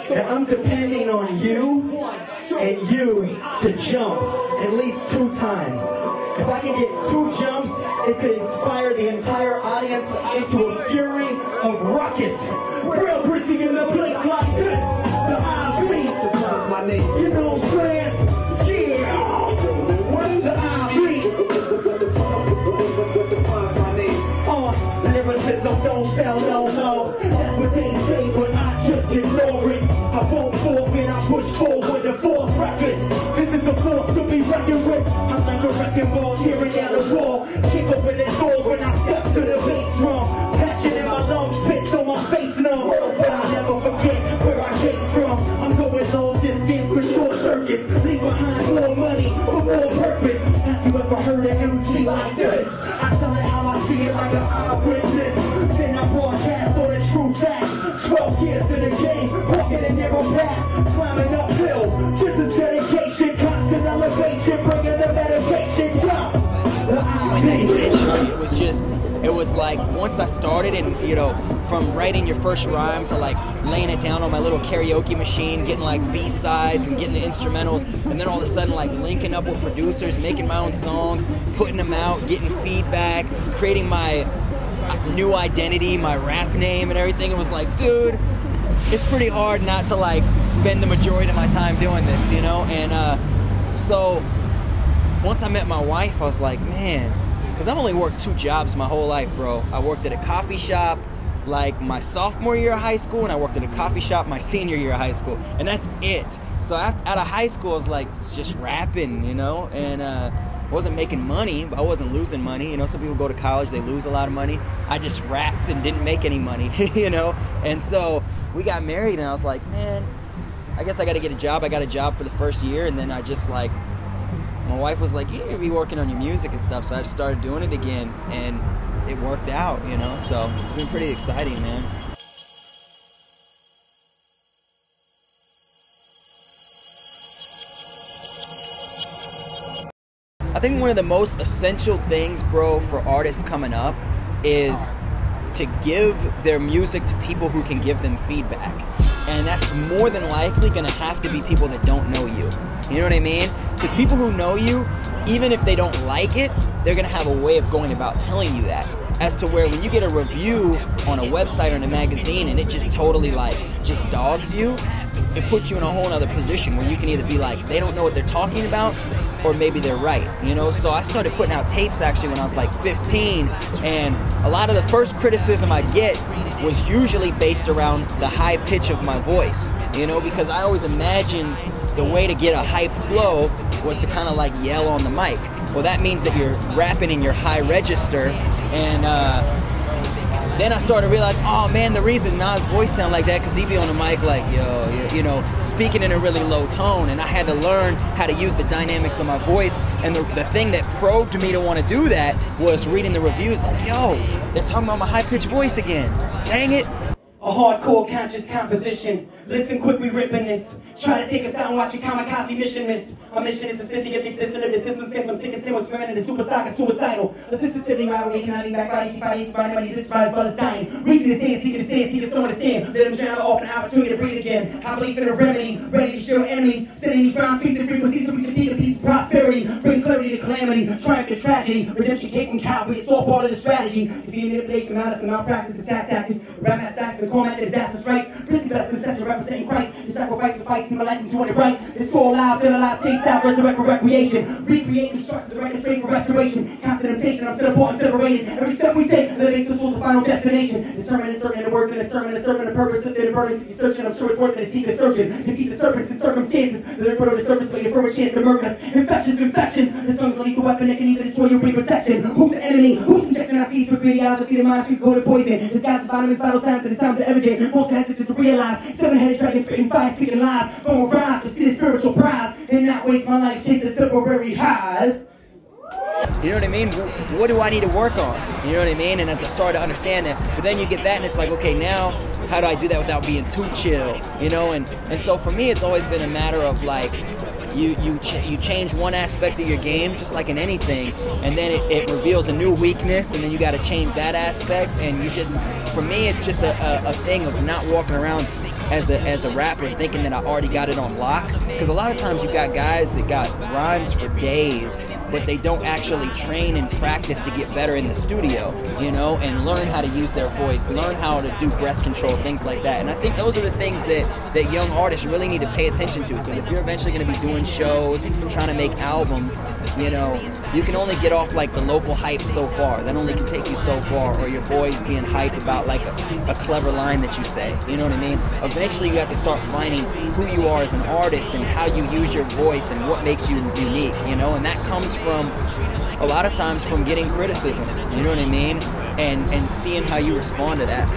And I'm depending on you and you to jump at least 2 times. If I can get 2 jumps, it could inspire the entire audience into a fury of ruckus. Braille Chrissy in the place like this. The I-Beat. That's my name. You know what I'm saying? Yeah. What's the I-Beat? Lyricism don't tell no more. That's what they say, but I just ignore it. I won't forfeit, I push forward the 4th record. This is the 4th to be reckoned with. I'm like a wrecking ball tearing down the wall. Kick open the door when I step to the bass drum. Passion in my lungs, spits on my face numb. But I'll never forget where I came from. I'm going long distance for short circuits. Leave behind more money for more purpose. Have you ever heard an MC like this? I tell it how I see it like an eyewitness. Then I broadcast on the true facts. 12 years in the game, walking a narrow path, climbing uphill. This is dedication, constant elevation, bringing the medication. Doing that intentionally, it was like once I started, and you know, from writing your first rhyme to like laying it down on my little karaoke machine, getting like B-sides and getting the instrumentals, and then all of a sudden like linking up with producers, making my own songs, putting them out, getting feedback, creating my new identity, my rap name and everything. It was like, dude, it's pretty hard not to like spend the majority of my time doing this, you know? And so once I met my wife, I was like, man, because I've only worked 2 jobs my whole life, bro. I worked at a coffee shop like my sophomore year of high school, and I worked at a coffee shop my senior year of high school, and that's it. So out of high school, I was like just rapping, you know, and I wasn't making money, but I wasn't losing money. You know, some people go to college, they lose a lot of money. I just rapped and didn't make any money, you know? And so we got married, and I was like, man, I guess I got to get a job. I got a job for the first year, and then I just like, my wife was like, you need to be working on your music and stuff. So I started doing it again, and it worked out, you know? So it's been pretty exciting, man. I think one of the most essential things, bro, for artists coming up is to give their music to people who can give them feedback. And that's more than likely going to have to be people that don't know you. You know what I mean? Because people who know you, even if they don't like it, they're going to have a way of going about telling you that. As to where when you get a review on a website or in a magazine and it just totally like, just dogs you, it puts you in a whole other position where you can either be like, they don't know what they're talking about, or maybe they're right, you know? So I started putting out tapes actually when I was like 15, and a lot of the first criticism I'd get was usually based around the high pitch of my voice, you know, because I always imagined the way to get a hype flow was to kind of like yell on the mic. Well, that means that you're rapping in your high register, and then I started to realize, oh man, the reason Nas' voice sound like that, because he'd be on the mic like, yo, you know, speaking in a really low tone, and I had to learn how to use the dynamics of my voice, and the thing that probed me to want to do that was reading the reviews like, yo, they're talking about my high-pitched voice again. Dang it. A hardcore conscious composition. Listen quick, we ripping this. Try to take us out and watch your kamikaze mission miss. Our mission is to spit the gifting system of the system space. I'm sick of sin with swimming in the super stock and suicidal. Assisted to the rivalry, can I be back body, body, money, this body, brothers dying. Reaching his hands, seeking his hands, he just don't understand. Let him drown off an opportunity to breathe again. I believe in a remedy, ready to shield enemies. Sending these round beats and frequencies to reach the peak of peace and prosperity. Bring clarity to calamity, triumph to tragedy. Redemption came from Calvary, it's all part of the strategy. Defeating manipulation, malice, and malpractice, attack tactics. Rap mass stacks, the combat, the disastrous rights. Prison best concession, representing Christ. The sacrifice, the fight, my life, and doing it right. It's all alive, feel alive, stay style, resurrect for recreation. Recreate, construct the record space for restoration. Constant temptation, I'm still important, separated. Every step we take, elevates us towards the final destination. Determined and certain in the words in the sermon, and serving the purpose, lifting the burdens, keep searching. I'm sure it's worth it to seek the searching. Defeat the serpents and circumstances. The report of the surface, waiting for a chance to murder us. Infections, infections. This tongue's a lethal weapon that can either destroy or bring protection. Who's the enemy? Who's injecting our seeds with greedy eyes, defeating minds, street coded poison? This guy's bottom is vital signs, and the sounds are evident. Most hesitant to realize. Seven-headed dragon spitting fire, speaking live. From a rise to see the spiritual prize, and not waste my life chasing temporary highs. You know what I mean? What do I need to work on? You know what I mean? And as I started to understand that, but then you get that and it's like, okay, now how do I do that without being too chill? You know, and so for me, it's always been a matter of like, you change one aspect of your game, just like in anything, and then it reveals a new weakness, and then you got to change that aspect, and you just, for me, it's just a thing of not walking around as a rapper thinking that I already got it on lock. Because a lot of times you got guys that got rhymes for days, but they don't actually train and practice to get better in the studio, you know, and learn how to use their voice, learn how to do breath control, things like that. And I think those are the things that young artists really need to pay attention to, because if you're eventually going to be doing shows, trying to make albums, you know, you can only get off like the local hype so far. That only can take you so far, or your boys being hyped about like a clever line that you say, you know what I mean? Eventually you have to start finding who you are as an artist and how you use your voice and what makes you unique, you know, and that comes from a lot of times from getting criticism, you know what I mean, and seeing how you respond to that.